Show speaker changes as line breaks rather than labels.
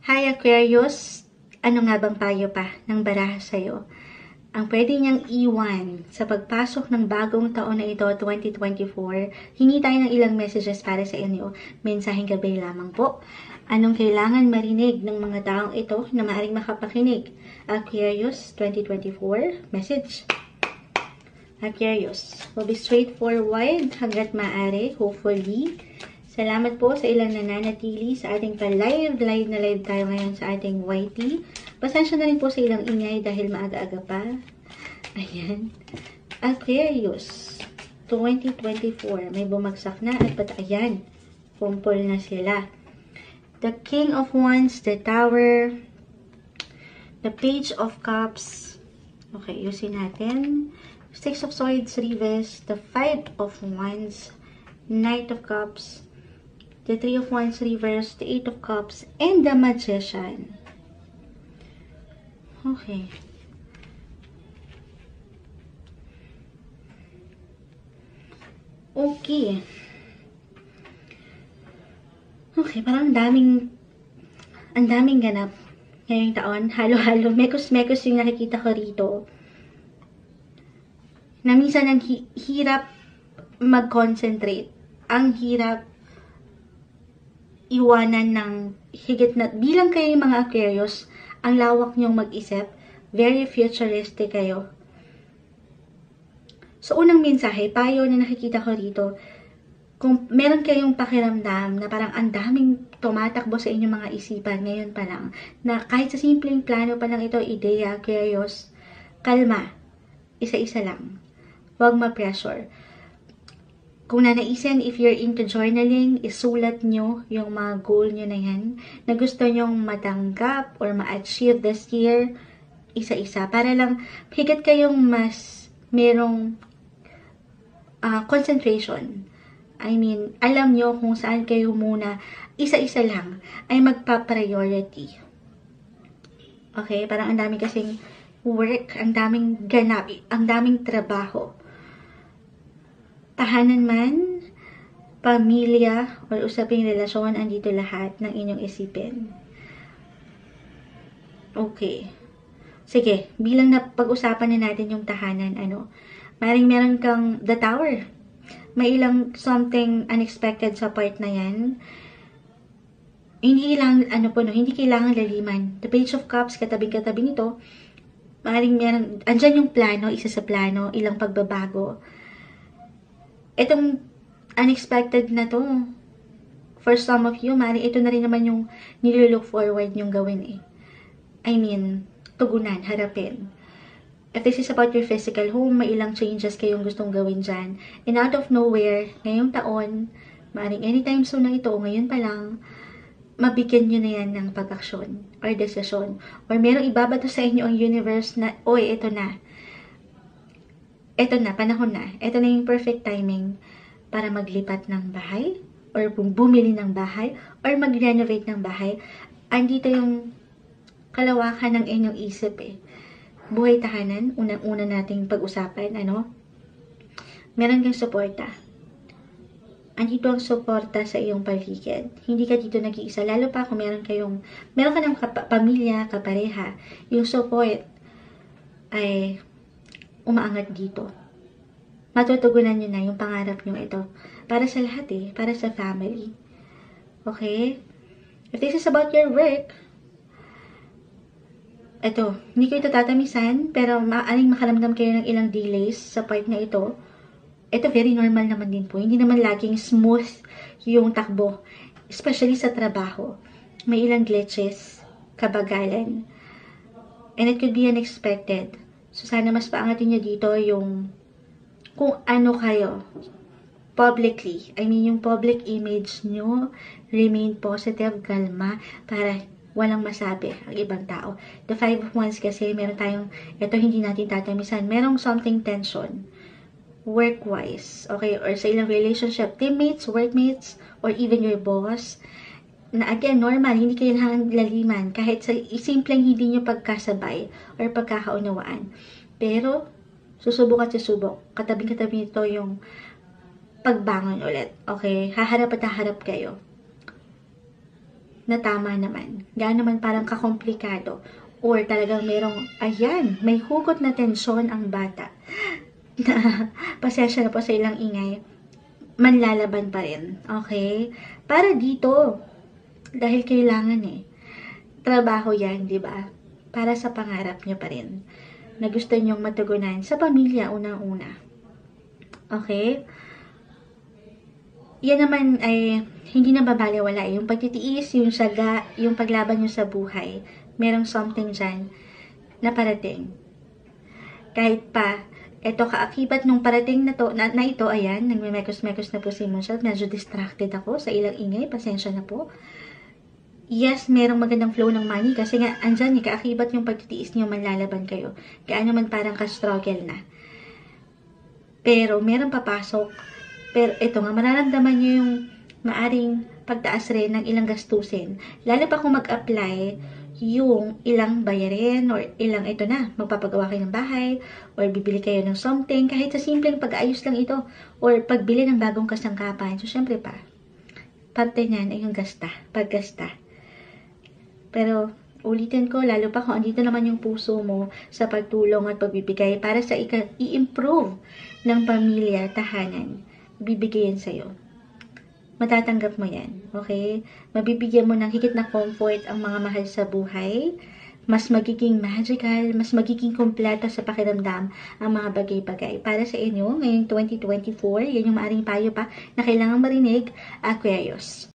Hi Aquarius! Ano nga bang payo pa ng baraha sa'yo? Ang pwede niyang iwan sa pagpasok ng bagong taon na ito, 2024, hingi tayo ng ilang messages para sa inyo. Mensaheng gabay lamang po. Anong kailangan marinig ng mga taong ito na maaaring makapakinig? Aquarius 2024, message. Aquarius, will be straightforward hanggat maaari, hopefully. Salamat po sa ilang nananatili sa ating live na live tayo ngayon sa ating YT. Pasensya na rin po sa ilang ingay dahil maaga-aga pa. Ayan. Aquarius, 2024. May bumagsak na at ayan, pumpol na sila. The King of Wands, the Tower, the Page of Cups. Okay, yusin natin. Six of Swords, Reverse, the Five of Wands, Knight of Cups, the Three of Wands reverse, the Eight of Cups, and the Magician. Okay. Okay. Okay, parang ang daming ganap ngayong taon. Halo-halo, mekos-mekos yung nakikita ko rito. Na minsan ang hirap mag-concentrate. Ang hirap iwanan ng higit na, bilang kayo yung mga Aquarius, ang lawak niyong mag-isip, very futuristic kayo. So, unang mensahe, payo na nakikita ko rito, kung meron kayong pakiramdam na parang ang daming tumatakbo sa inyong mga isipan ngayon pa lang, na kahit sa simpleng plano pa lang ito, ideya, Aquarius, kalma, isa-isa lang. Huwag ma-pressure. Kung nanaisin, if you're into journaling, isulat nyo yung mga goal nyo na yan, na gusto nyong matanggap or ma-achieve this year, isa-isa. Para lang, higit kayong mas merong concentration. I mean, alam nyo kung saan kayo muna, isa-isa lang, ay magpa-priority. Okay? Parang ang daming kasing work, ang daming ganap, ang daming trabaho. Tahanan man, pamilya, o usaping relasyon, andito lahat ng inyong isipin. Okay. Sige, bilang na pag-usapan na natin yung tahanan, maring meron kang the tower. May ilang something unexpected sa part na yan. Hindi kailangan, hindi kailangan laliman. The Page of Cups, katabi-katabi nito, maring meron, andyan yung plano, isa sa plano, ilang pagbabago. Itong unexpected na to, for some of you, maaaring ito na rin naman yung nililook forward nyong gawin eh. I mean, tugunan, harapin. If this is about your physical home, may ilang changes kayong gustong gawin dyan. And out of nowhere, ngayong taon, maaaring anytime soon na ito, ngayon pa lang, mabigyan nyo na yan ng pag-aksyon or desisyon. Or merong ibabato sa inyo ang universe na, oy, ito na. Ito na, panahon na. Ito na yung perfect timing para maglipat ng bahay or bumili ng bahay or mag-renovate ng bahay. Andito yung kalawakan ng inyong isip eh. Buhay tahanan, unang-una nating pag-usapan, meron kang suporta. Andito ang suporta sa iyong paligid. Hindi ka dito nag-iisa. Lalo pa kung meron ka ng pamilya, kapareha. Yung support ay umaangat dito. Matutugunan nyo na yung pangarap nyo ito. Para sa lahat eh. Para sa family. Okay? If this is about your work, ito, hindi ko ito tatamisan, pero maaaring makaramdam kayo ng ilang delays sa part na ito. Ito, very normal naman din po. Hindi naman laging smooth yung takbo. Especially sa trabaho. May ilang glitches, kabagalan. And it could be unexpected. So, sana mas paangatin nyo dito yung kung ano kayo publicly. I mean, yung public image nyo, remain positive, kalma, para walang masabi ang ibang tao. The Five of Wands kasi, meron tayong, ito hindi natin tatamisan, merong something tension, work-wise, okay, or sa ilang relationship, teammates, workmates, or even your boss, na again, normal, hindi kayo kailangan laliman, kahit sa simpleng hindi nyo pagkasabay, or pagkakaunawaan. Pero, susubok at susubok, katabing-katabi nito yung pagbangon ulit, okay? Haharap at haharap kayo. na tama naman. Gaano naman parang kakomplikado. Or talagang merong, ayan, may hugot na tensyon ang bata. Na, pasensya na po sa ilang ingay. Manlalaban pa rin. Okay? Para dito, dahil kailangan trabaho yan, di ba? Para sa pangarap nyo pa rin. Na gusto nyong matugunan sa pamilya unang-una. Okay? Yan naman ay hindi na babaliwala. Yung pagtitiis, yung syaga, yung paglaban nyo sa buhay. Merong something dyan na parating. Kahit pa, eto kaakibat nung parating na ito, ayan, nagmemekos-mekos na po si Moonshot. Medyo distracted ako sa ilang ingay. Pasensya na po. Yes, merong magandang flow ng money kasi nga, andyan kaakibat yung pagtitiis nyo, manlalaban kayo. Kaya naman parang ka-struggle na. Pero, merong papasok. Pero, ito nga, mararamdaman nyo yung maaring pagtaas rin ng ilang gastusin. Lalo pa kung mag-apply yung ilang bayarin or ilang ito na, magpapagawa kayo ng bahay or bibili kayo ng something, kahit sa simpleng pag-aayos lang ito or pagbili ng bagong kasangkapan. So, syempre pa, parte niyan ay yung paggasta. Pero, ulitin ko, lalo pa kung andito naman yung puso mo sa pagtulong at pagbibigay para sa i-improve ng pamilya, tahanan, bibigay yan sa'yo. Matatanggap mo yan, okay? Mabibigyan mo ng higit na comfort ang mga mahal sa buhay, mas magiging magical, mas magiging kompleto sa pakiramdam ang mga bagay-bagay. Para sa inyo, ngayong 2024, yan yung maaring payo pa na kailangang marinig, Aquarius.